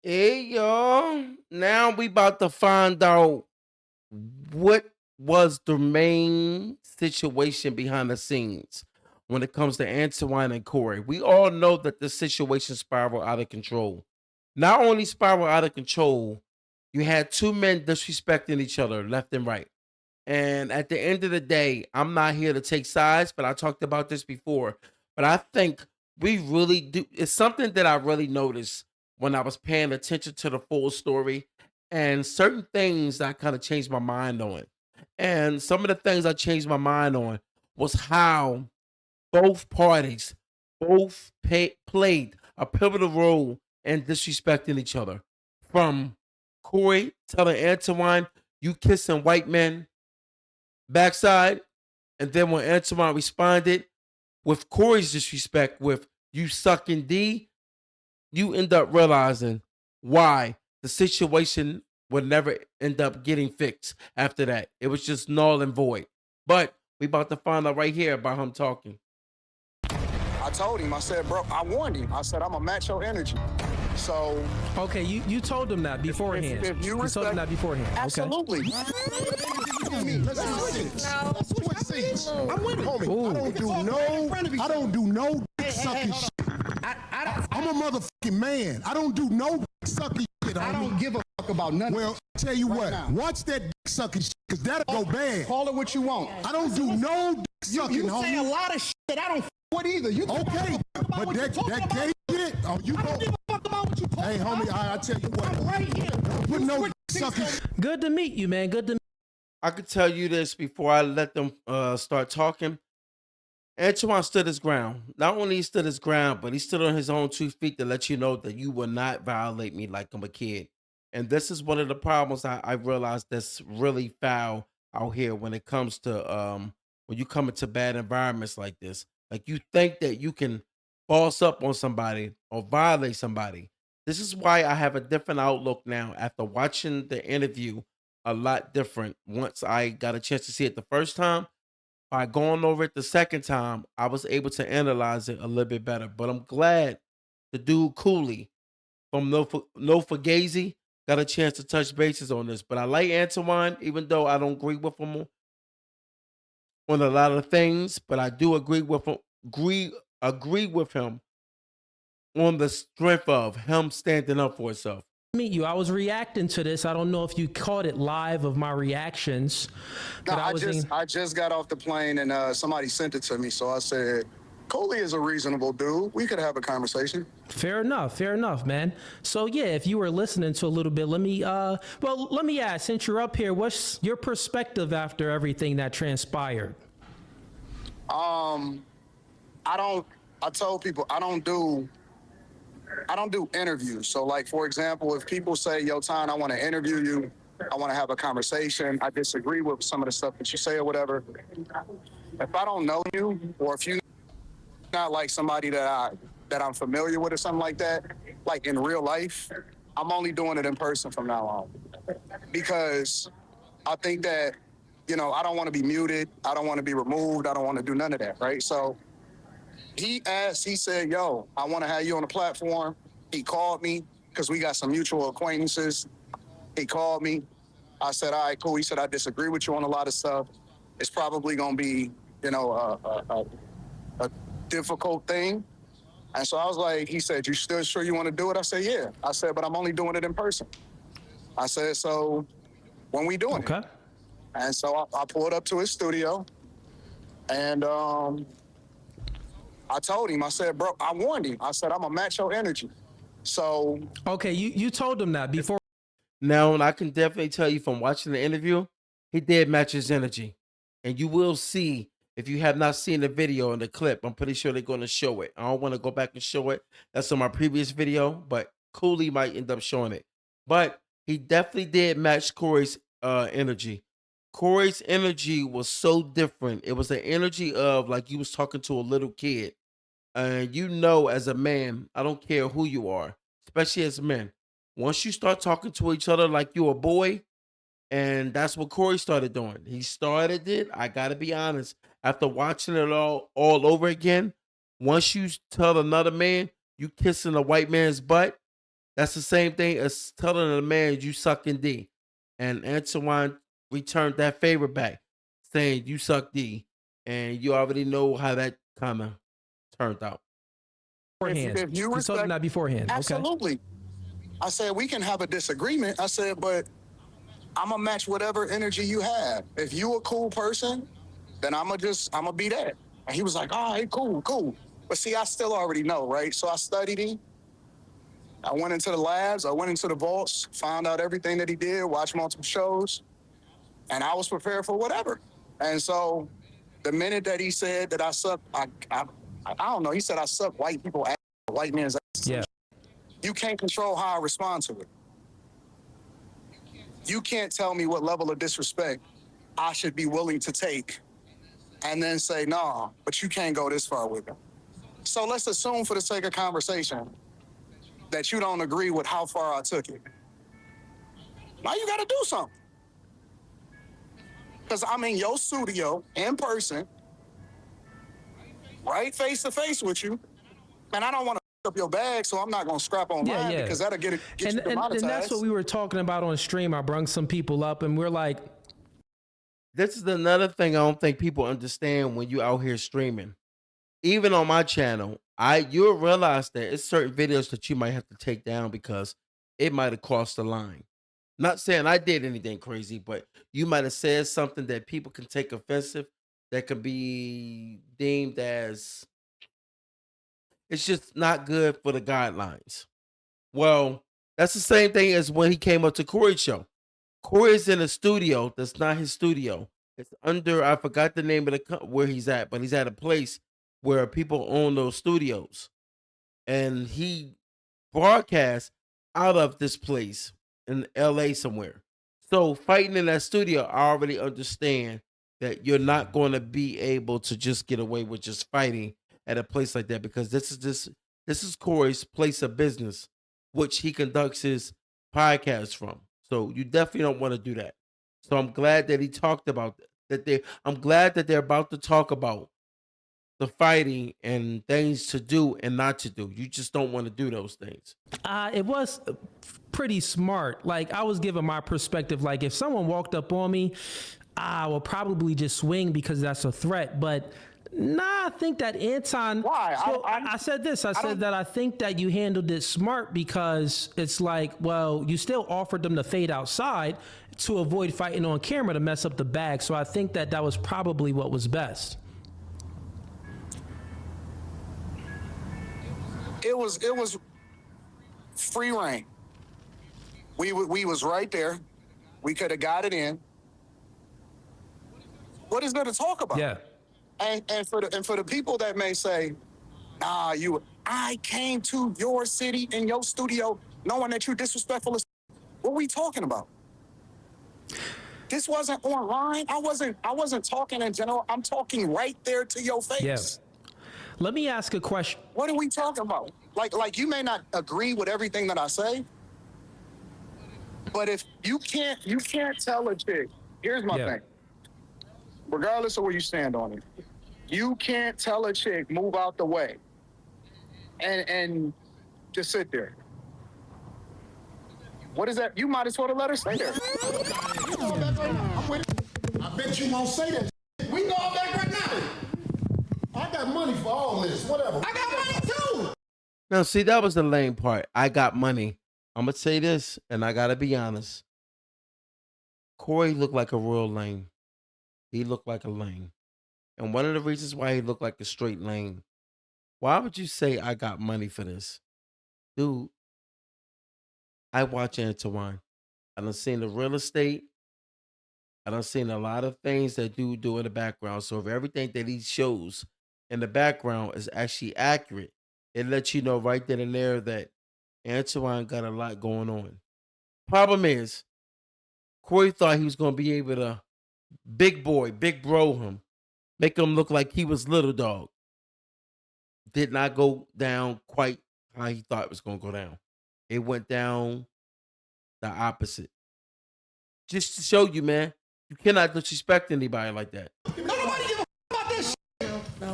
Hey y'all. Now we about to find out what was the main situation behind the scenes when it comes to Antoine and Corey. We all know that the situation spiraled out of control. Not only spiraled out of control, you had two men disrespecting each other left and right. And at the end of the day, I'm not here to take sides, but I talked about this before. But I think we really do. It's something that I really noticed when I was paying attention to the full story, and certain things I kind of changed my mind on. And some of the things I changed my mind on was how both parties played a pivotal role in disrespecting each other. From Corey telling Antoine, "You kissing white men backside," and then when Antoine responded with Corey's disrespect with "you sucking D," you end up realizing why the situation would never end up getting fixed after that. It was just null and void. But we about to find out right here about him talking. I told him, I said, bro, I warned him. I said, I'm going to match your energy. So Okay, you told him that beforehand. if you You told him respect, that beforehand. Okay. absolutely. I'm with it, homie. Ooh. I don't do no dick sucking shit. I'm a motherfucking man. I don't do no dick sucking shit, homie. I don't give a fuck about nothing. Well, tell you Right what, now. watch that dick sucking shit, cause that'll go bad. Call it what you want. I don't do no dick sucking, You say a homie. lot of shit that I don't fuck with either. You talk Okay, about but what you that talking about. gay shit, oh, you I don't give know. a fuck about what you talking Hey, about. homie, I tell you what. I'm right here. Don't put You no switch dick things sucking up. shit. Good to meet you, man. Good to I could tell you this before I let them start talking. Antoine stood his ground. Not only he stood his ground, but he stood on his own 2 feet to let you know that you will not violate me like I'm a kid. And this is one of the problems I realized that's really foul out here when it comes to when you come into bad environments like this. Like you think that you can boss up on somebody or violate somebody. This is why I have a different outlook now after watching the interview a lot different once I got a chance to see it the first time. By going over it the second time, I was able to analyze it a little bit better. But I'm glad the dude Cooley from No Fugazi got a chance to touch bases on this. But I like Antoine, even though I don't agree with him on a lot of things. But I do agree with him on the strength of him standing up for himself. meet you. I was reacting to this. I don't know if you caught it live of my reactions, No, but I just got off the plane and somebody sent it to me. So I said, Coley is a reasonable dude. We could have a conversation. fair enough, man. So yeah, if you were listening to a little bit, let me ask, since you're up here, what's your perspective after everything that transpired? I don't, I told people I don't do interviews. So like, for example, if people say, yo, Ton, I want to interview you. I want to have a conversation. I disagree with some of the stuff that you say or whatever. If I don't know you, or if you're not like somebody that I'm familiar with or something like that, like in real life, I'm only doing it in person from now on. Because I think that, I don't want to be muted. I don't want to be removed. I don't want to do none of that, right? So he said, yo, I want to have you on the platform. He called me because we got some mutual acquaintances. He called me. I said, all right, cool. He said, I disagree with you on a lot of stuff. It's probably going to be, a difficult thing. And so I was like, he said, you still sure you want to do it? I said, yeah. I said, but I'm only doing it in person. I said, so when we doing Okay. it? And so I pulled up to his studio and I told him, I said, bro, I warned him. I said, I'm going to match your energy. So Okay, you told him that before. Now, and I can definitely tell you from watching the interview, he did match his energy. And you will see if you have not seen the video and the clip, I'm pretty sure they're going to show it. I don't want to go back and show it. That's on my previous video, but Cooley might end up showing it. But he definitely did match Corey's energy. Corey's energy was so different. It was the energy of like you was talking to a little kid. And as a man, I don't care who you are, especially as men. Once you start talking to each other like you a boy, and that's what Corey started doing. He started it. I gotta be honest. After watching it all over again, once you tell another man you kissing a white man's butt, That's the same thing as telling a man you sucking D. And Antoine returned that favor back, saying you suck D. And you already know how that kind of turned out. Beforehand. If you You told him respect, that beforehand. Okay. absolutely. I said we can have a disagreement. I said, but I'm gonna match whatever energy you have. If you a cool person, then I'm gonna be that. And he was like, all right, cool, cool. But see, I still already know, right? So I studied him. I went into the labs, I went into the vaults, found out everything that he did, watched multiple shows, and I was prepared for whatever. And so the minute that he said that I suck, I don't know, he said I suck white people ass, white men's ass. Yeah. You can't control how I respond to it. You can't tell me what level of disrespect I should be willing to take and then say, nah, but you can't go this far with it. So let's assume for the sake of conversation that you don't agree with how far I took it. Now you gotta do something. Because I'm in your studio in person, right face to face with you, and I don't want to up your bag, so I'm not gonna scrap on mine because that'll get you demonetized. And that's what we were talking about on stream. I brung some people up, and we're like, this is another thing I don't think people understand when you out here streaming. Even on my channel, you'll realize that it's certain videos that you might have to take down because it might have crossed the line. Not saying I did anything crazy, but you might have said something that people can take offensive, that could be deemed as it's just not good for the guidelines. Well, that's the same thing as when he came up to Corey's show. Corey's in a studio that's not his studio. It's under, I forgot the name of where he's at, but he's at a place where people own those studios. And he broadcasts out of this place in LA somewhere. So fighting in that studio, I already understand that you're not going to be able to just get away with just fighting at a place like that, because this is Corey's place of business, which he conducts his podcast from. So you definitely don't want to do that. So I'm glad that he talked about that. I'm glad that they're about to talk about the fighting and things to do and not to do. You just don't want to do those things. it was pretty smart. Like, I was giving my perspective. Like, if someone walked up on me, I will probably just swing because that's a threat. But nah, I think that Anton. Why? So I said this. I said that I think that you handled it smart because it's like, well, you still offered them to fade outside to avoid fighting on camera to mess up the bag. So I think that that was probably what was best. It was free reign. We was right there. We could have got it in. What is there to talk about? Yeah. And for the people that may say, nah, I came to your city in your studio knowing that you're disrespectful as what we talking about? This wasn't online. I wasn't talking in general. I'm talking right there to your face. Yeah. Let me ask a question. What are we talking about? Like you may not agree with everything that I say, but if you can't tell a chick, here's my thing. Regardless of where you stand on it, you can't tell a chick move out the way and just sit there. What is that? You might as well let her stay there. I'm with it. I bet you won't say that. We can go all back right now. I got money for all this, whatever. I got money too. Now, see, that was the lame part. I got money. I'm going to say this, and I got to be honest. Corey looked like a real lame. He looked like a lame. And one of the reasons why he looked like a straight lame, why would you say I got money for this? Dude, I watch Antoine. I done seen the real estate. I done seen a lot of things that dude do in the background. So if everything that he shows in the background is actually accurate, it lets you know right then and there that Antoine got a lot going on. Problem is, Corey thought he was going to be able to big bro him, make him look like he was little dog. Did not go down quite how he thought it was going to go down. It went down the opposite. Just to show you, man, you cannot disrespect anybody like that. Nobody give a about this shit.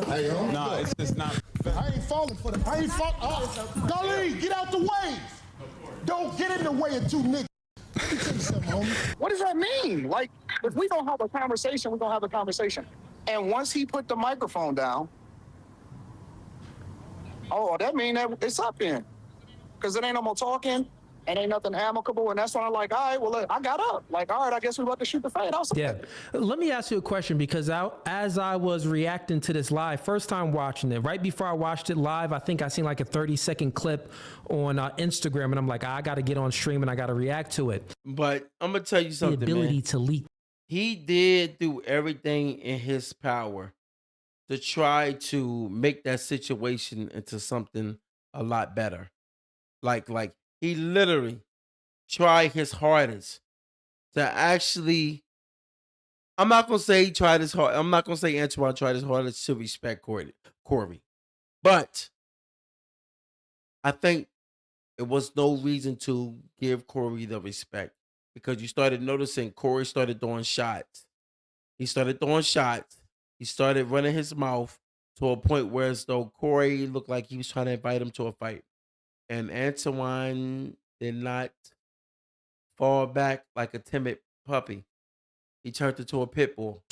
Hey, no, it's just not. I ain't falling for them. I ain't falling. Darlene, get out the way. don't get in the way of two niggas. Let me tell you something, homie. What does that mean? Like, if we don't have a conversation, we're gonna have a conversation. And once he put the microphone down, oh, that mean that it's up then. Because it ain't no more talking and ain't nothing amicable. And that's when I'm like, all right, well, look, I got up. Like, all right, I guess we about to shoot the fade outside. Yeah. Let me ask you a question, because as I was reacting to this live, first time watching it, right before I watched it live, I think I seen like a 30-second clip on Instagram, and I'm like, I got to get on stream and I got to react to it. But I'm going to tell you something, The ability man. to leak. He did do everything in his power to try to make that situation into something a lot better. Like he literally tried his hardest to actually. I'm not gonna say he tried his hard. I'm not gonna say Antoine tried his hardest to respect Corey, but I think it was no reason to give Corey the respect, because you started noticing Corey started throwing shots. He started throwing shots. He started running his mouth to a point where, as though Corey looked like he was trying to invite him to a fight. And Antoine did not fall back like a timid puppy. He turned into a pit bull.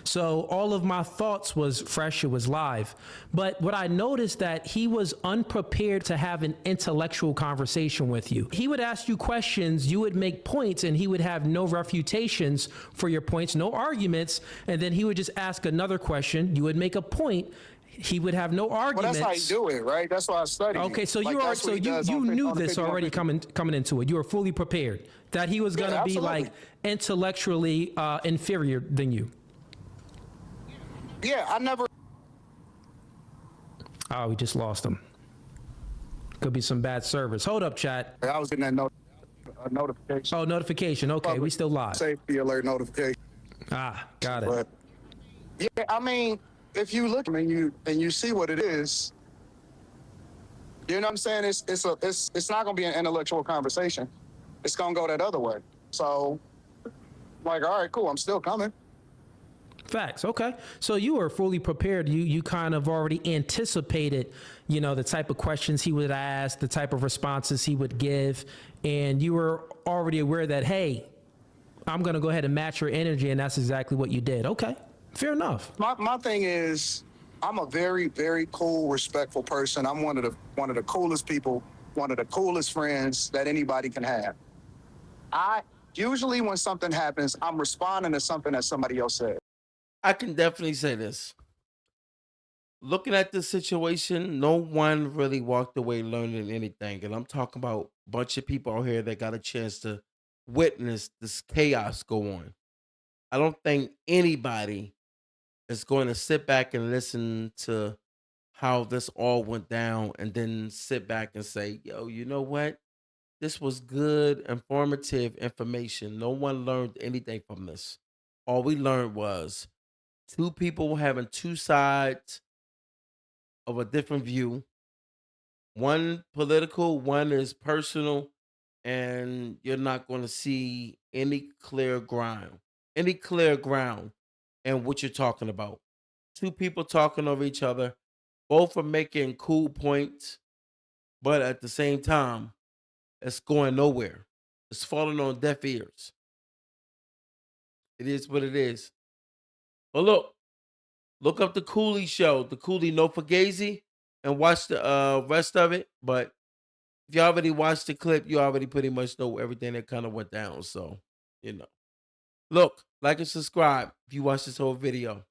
So all of my thoughts was fresh, it was live. But what I noticed that he was unprepared to have an intellectual conversation with you. He would ask you questions, you would make points, and he would have no refutations for your points, no arguments, and then he would just ask another question, you would make a point, he would have no Well, arguments. that's how you do it, right? That's why I studied. Okay, so Like, you are that's what he does you on knew on the this 50 on already 50. coming into it. You were fully prepared that he was gonna be absolutely. like intellectually inferior than you. Yeah, I never. Oh, we just lost him. Could be some bad service. Hold up, chat. I was getting that notification. Oh, notification. Okay, we still live. Safety alert notification. Ah, got it. But yeah, I mean, if you look, I mean, you see what it is. You know what I'm saying? It's not gonna be an intellectual conversation. It's gonna go that other way. So, like, all right, cool. I'm still coming. Facts. Okay. So you were fully prepared. You kind of already anticipated, you know, the type of questions he would ask, the type of responses he would give, and you were already aware that, hey, I'm going to go ahead and match your energy, and that's exactly what you did. Okay. Fair enough. My thing is, I'm a very, very cool, respectful person. I'm one of the coolest people, one of the coolest friends that anybody can have. I usually, when something happens, I'm responding to something that somebody else said. I can definitely say this. Looking at this situation, no one really walked away learning anything. And I'm talking about a bunch of people out here that got a chance to witness this chaos go on. I don't think anybody is going to sit back and listen to how this all went down and then sit back and say, yo, you know what? This was good, informative information. No one learned anything from this. All we learned was two people having two sides of a different view. One political, one is personal, and you're not going to see any clear ground. Any clear ground in what you're talking about. Two people talking over each other, both are making cool points, but at the same time, it's going nowhere. It's falling on deaf ears. It is what it is. But look up the Cooley show, the Cooley No Fugazi, and watch the rest of it. But if you already watched the clip, you already pretty much know everything that kind of went down. So, you know. Look, like and subscribe if you watch this whole video.